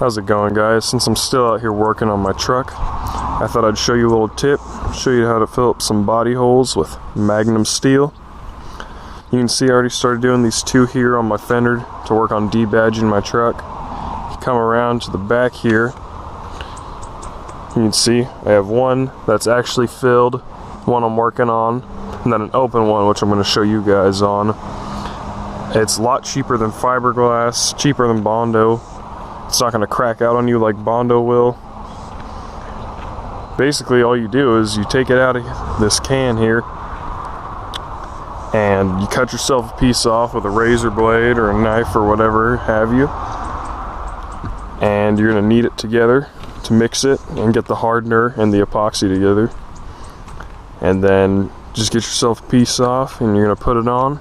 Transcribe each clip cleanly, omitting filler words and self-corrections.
How's it going, guys? Since I'm still out here working on my truck, I thought I'd show you a little tip, show you how to fill up some body holes with Magnum steel. You can see I already started doing these two here on my fender to work on debadging my truck. You come around to the back here, you can see I have one that's actually filled, one I'm working on, and then an open one which I'm going to show you guys on. It's a lot cheaper than fiberglass, cheaper than Bondo. It's not going to crack out on you like Bondo will. Basically all you do is you take it out of this can here and you cut yourself a piece off with a razor blade or a knife or whatever have you, and you're going to knead it together to mix it and get the hardener and the epoxy together, and then just get yourself a piece off and you're going to put it on.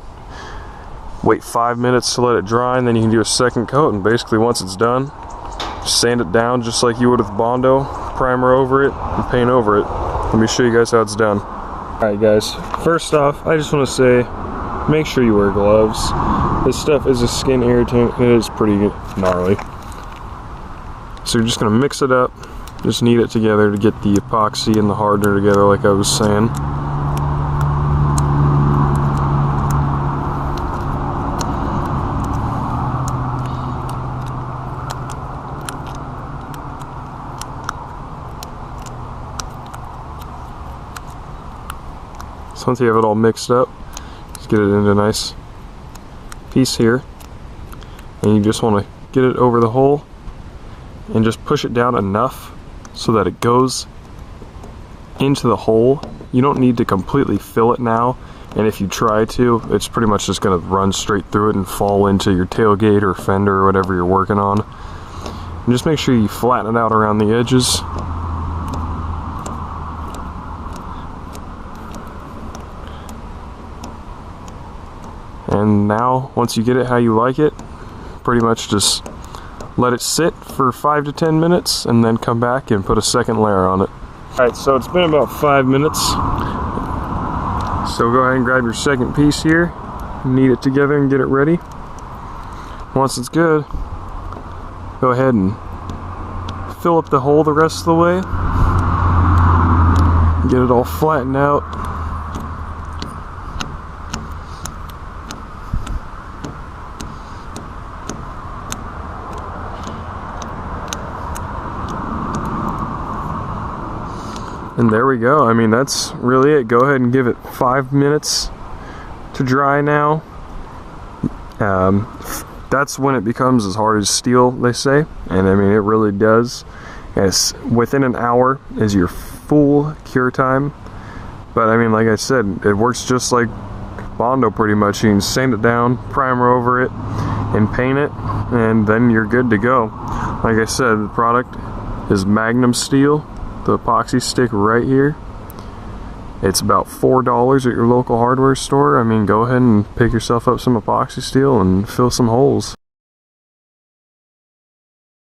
Wait 5 minutes to let it dry, and then you can do a second coat, and basically once it's done, sand it down just like you would with Bondo, primer over it, and paint over it. Let me show you guys how it's done. Alright guys, first off, I just want to say, make sure you wear gloves. This stuff is a skin irritant, and it is pretty gnarly. So you're just going to mix it up, just knead it together to get the epoxy and the hardener together like I was saying. So once you have it all mixed up, just get it into a nice piece here, and you just want to get it over the hole and just push it down enough so that it goes into the hole. You don't need to completely fill it now, and if you try to, it's pretty much just going to run straight through it and fall into your tailgate or fender or whatever you're working on. And just make sure you flatten it out around the edges. And now, once you get it how you like it, pretty much just let it sit for 5 to 10 minutes and then come back and put a second layer on it. Alright, so it's been about 5 minutes. So go ahead and grab your second piece here, knead it together and get it ready. Once it's good, go ahead and fill up the hole the rest of the way. Get it all flattened out. And there we go. I mean, that's really it. Go ahead and give it 5 minutes to dry now. That's when it becomes as hard as steel, they say. And I mean, it really does. Yes, within an hour is your full cure time. But I mean, like I said, it works just like Bondo pretty much. You can sand it down, primer over it, and paint it, and then you're good to go. Like I said, the product is Magnum steel. The epoxy stick right here. It's about $4 at your local hardware store. I mean, go ahead and pick yourself up some epoxy steel and fill some holes.